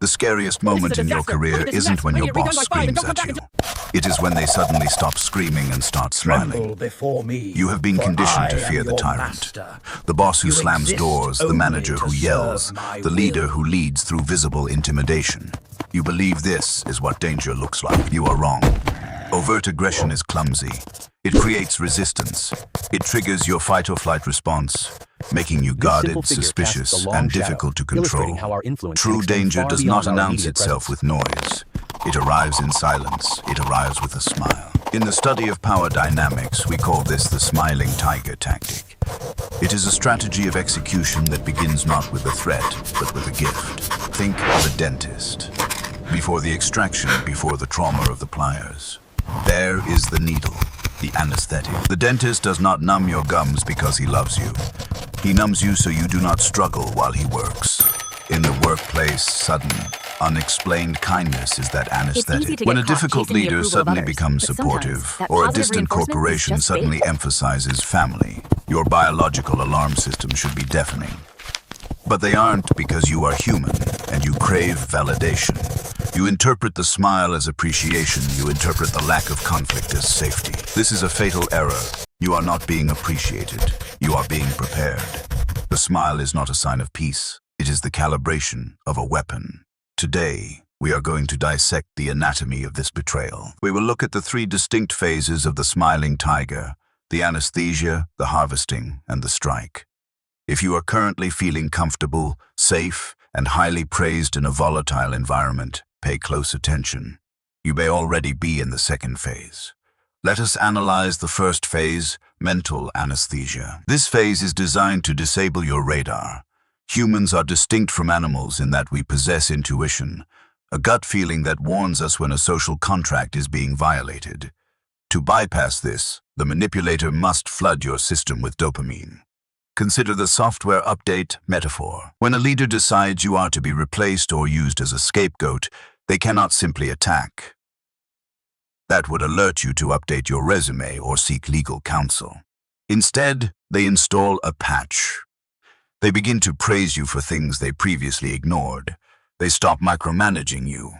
The scariest moment in your career isn't when your boss screams at you. It is when they suddenly stop screaming and start smiling. You have been conditioned to fear the tyrant, the boss who slams doors, the manager who yells, the leader who leads through visible intimidation. You believe this is what danger looks like. You are wrong. Overt aggression is clumsy. It creates resistance. It triggers your fight-or-flight response, making you guarded, suspicious, and difficult to control. True danger does not announce itself with noise. It arrives in silence. It arrives with a smile. In the study of power dynamics, we call this the smiling tiger tactic. It is a strategy of execution that begins not with a threat, but with a gift. Think of a dentist. Before the extraction, before the trauma of the pliers. There is the needle, the anesthetic. The dentist does not numb your gums because he loves you. He numbs you so you do not struggle while he works. In the workplace, sudden, unexplained kindness is that anesthetic. When a difficult leader suddenly becomes supportive, or a distant corporation suddenly emphasizes family, your biological alarm system should be deafening. But they aren't, because you are human, and you crave validation. You interpret the smile as appreciation. You interpret the lack of conflict as safety. This is a fatal error. You are not being appreciated. You are being prepared. The smile is not a sign of peace. It is the calibration of a weapon. Today, we are going to dissect the anatomy of this betrayal. We will look at the three distinct phases of the smiling tiger: the anesthesia, the harvesting, and the strike. If you are currently feeling comfortable, safe, and highly praised in a volatile environment, pay close attention. You may already be in the second phase. Let us analyze the first phase, mental anesthesia. This phase is designed to disable your radar. Humans are distinct from animals in that we possess intuition, a gut feeling that warns us when a social contract is being violated. To bypass this, the manipulator must flood your system with dopamine. Consider the software update metaphor. When a leader decides you are to be replaced or used as a scapegoat, they cannot simply attack. That would alert you to update your resume or seek legal counsel. Instead, they install a patch. They begin to praise you for things they previously ignored. They stop micromanaging you.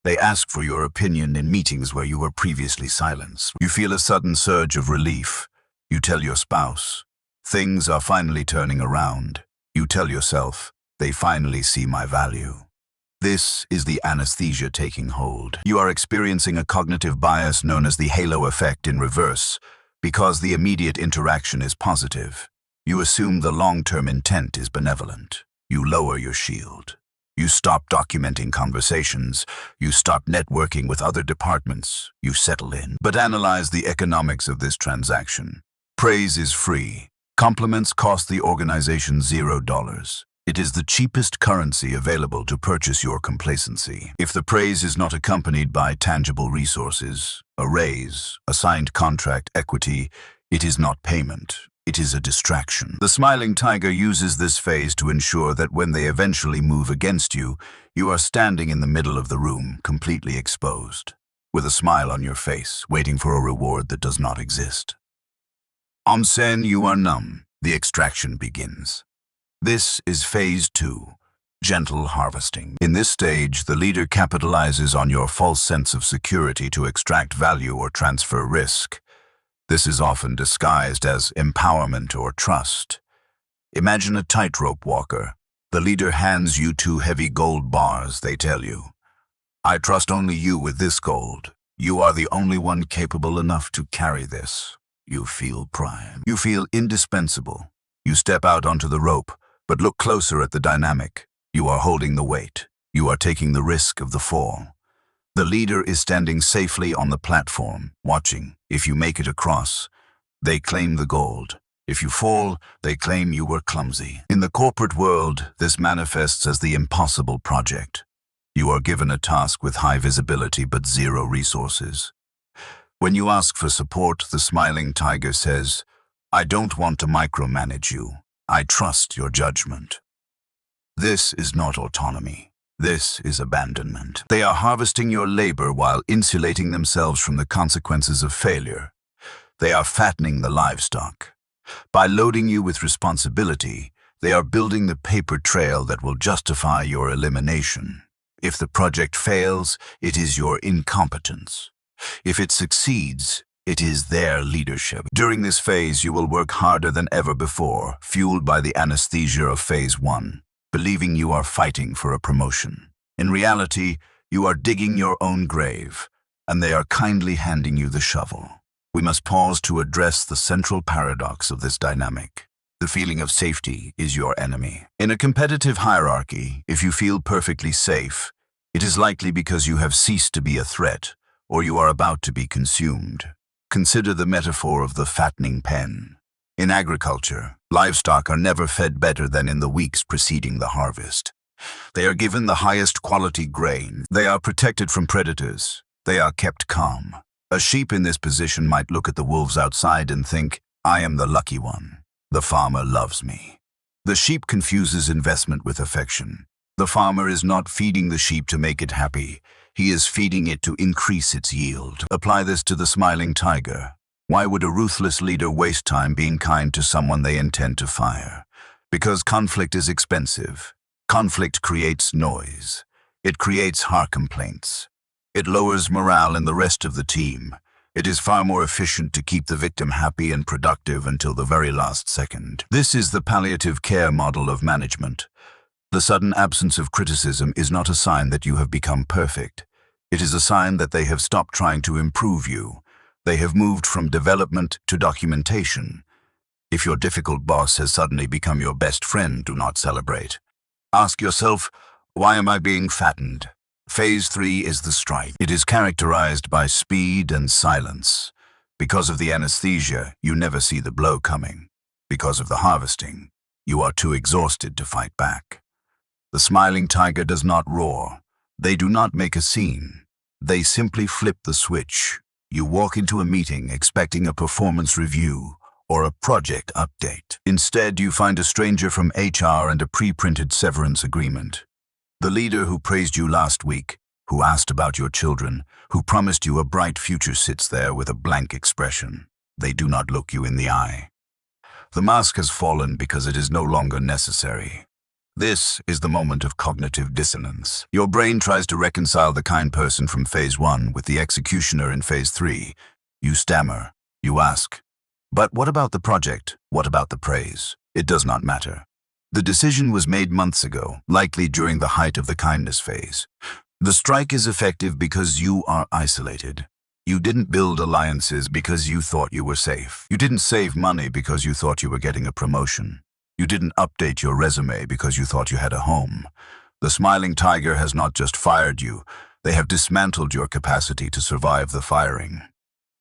They ask for your opinion in meetings where you were previously silenced. You feel a sudden surge of relief. You tell your spouse, things are finally turning around. You tell yourself, they finally see my value. This is the anesthesia taking hold. You are experiencing a cognitive bias known as the halo effect in reverse, because the immediate interaction is positive. You assume the long-term intent is benevolent. You lower your shield. You stop documenting conversations. You stop networking with other departments. You settle in. But analyze the economics of this transaction. Praise is free. Compliments cost the organization $0. It is the cheapest currency available to purchase your complacency. If the praise is not accompanied by tangible resources, a raise, a signed contract, equity, it is not payment. It is a distraction. The smiling tiger uses this phase to ensure that when they eventually move against you, you are standing in the middle of the room, completely exposed, with a smile on your face, waiting for a reward that does not exist. On scène, you are numb. The extraction begins. This is phase 2, gentle harvesting. In this stage, the leader capitalizes on your false sense of security to extract value or transfer risk. This is often disguised as empowerment or trust. Imagine a tightrope walker. The leader hands you 2 heavy gold bars. They tell you, I trust only you with this gold. You are the only one capable enough to carry this. You feel prime. You feel indispensable. You step out onto the rope, but look closer at the dynamic. You are holding the weight. You are taking the risk of the fall. The leader is standing safely on the platform, watching. If you make it across, they claim the gold. If you fall, they claim you were clumsy. In the corporate world, this manifests as the impossible project. You are given a task with high visibility but zero resources. When you ask for support, the smiling tiger says, I don't want to micromanage you. I trust your judgment. This is not autonomy. This is abandonment. They are harvesting your labor while insulating themselves from the consequences of failure. They are fattening the livestock. By loading you with responsibility, they are building the paper trail that will justify your elimination. If the project fails, it is your incompetence. If it succeeds, it is their leadership. During this phase, you will work harder than ever before, fueled by the anesthesia of phase 1, believing you are fighting for a promotion. In reality, you are digging your own grave, and they are kindly handing you the shovel. We must pause to address the central paradox of this dynamic. The feeling of safety is your enemy. In a competitive hierarchy, if you feel perfectly safe, it is likely because you have ceased to be a threat, or you are about to be consumed. Consider the metaphor of the fattening pen. In agriculture, livestock are never fed better than in the weeks preceding the harvest. They are given the highest quality grain. They are protected from predators. They are kept calm. A sheep in this position might look at the wolves outside and think, I am the lucky one. The farmer loves me. The sheep confuses investment with affection. The farmer is not feeding the sheep to make it happy. He is feeding it to increase its yield. Apply this to the smiling tiger. Why would a ruthless leader waste time being kind to someone they intend to fire? Because conflict is expensive. Conflict creates noise. It creates harsh complaints. It lowers morale in the rest of the team. It is far more efficient to keep the victim happy and productive until the very last second. This is the palliative care model of management. The sudden absence of criticism is not a sign that you have become perfect. It is a sign that they have stopped trying to improve you. They have moved from development to documentation. If your difficult boss has suddenly become your best friend, do not celebrate. Ask yourself, why am I being fattened? Phase 3 is the strike. It is characterized by speed and silence. Because of the anesthesia, you never see the blow coming. Because of the harvesting, you are too exhausted to fight back. The smiling tiger does not roar. They do not make a scene. They simply flip the switch. You walk into a meeting expecting a performance review or a project update. Instead, you find a stranger from HR and a pre-printed severance agreement. The leader who praised you last week, who asked about your children, who promised you a bright future sits there with a blank expression. They do not look you in the eye. The mask has fallen because it is no longer necessary. This is the moment of cognitive dissonance. Your brain tries to reconcile the kind person from phase 1 with the executioner in phase 3. You stammer. You ask, but what about the project? What about the praise? It does not matter. The decision was made months ago, likely during the height of the kindness phase. The strike is effective because you are isolated. You didn't build alliances because you thought you were safe. You didn't save money because you thought you were getting a promotion. You didn't update your resume because you thought you had a home. The smiling tiger has not just fired you, they have dismantled your capacity to survive the firing.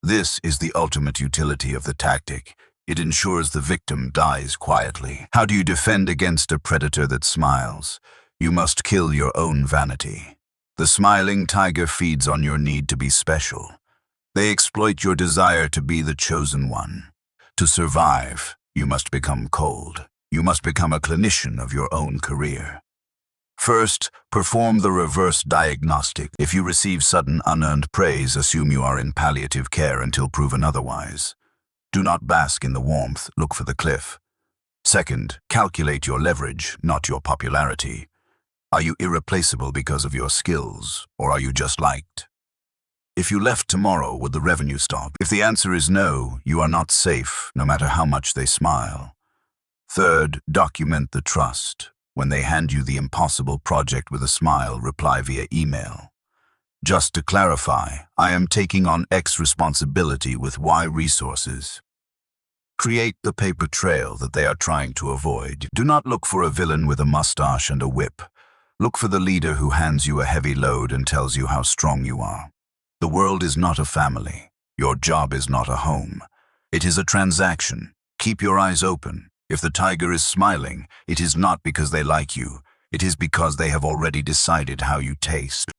This is the ultimate utility of the tactic. It ensures the victim dies quietly. How do you defend against a predator that smiles? You must kill your own vanity. The smiling tiger feeds on your need to be special. They exploit your desire to be the chosen one. To survive, you must become cold. You must become a clinician of your own career. First, perform the reverse diagnostic. If you receive sudden unearned praise, assume you are in palliative care until proven otherwise. Do not bask in the warmth, look for the cliff. Second, calculate your leverage, not your popularity. Are you irreplaceable because of your skills, or are you just liked? If you left tomorrow, would the revenue stop? If the answer is no, you are not safe, no matter how much they smile. Third, document the trust. When they hand you the impossible project with a smile, reply via email. Just to clarify, I am taking on X responsibility with Y resources. Create the paper trail that they are trying to avoid. Do not look for a villain with a mustache and a whip. Look for the leader who hands you a heavy load and tells you how strong you are. The world is not a family. Your job is not a home. It is a transaction. Keep your eyes open. If the tiger is smiling, it is not because they like you. It is because they have already decided how you taste.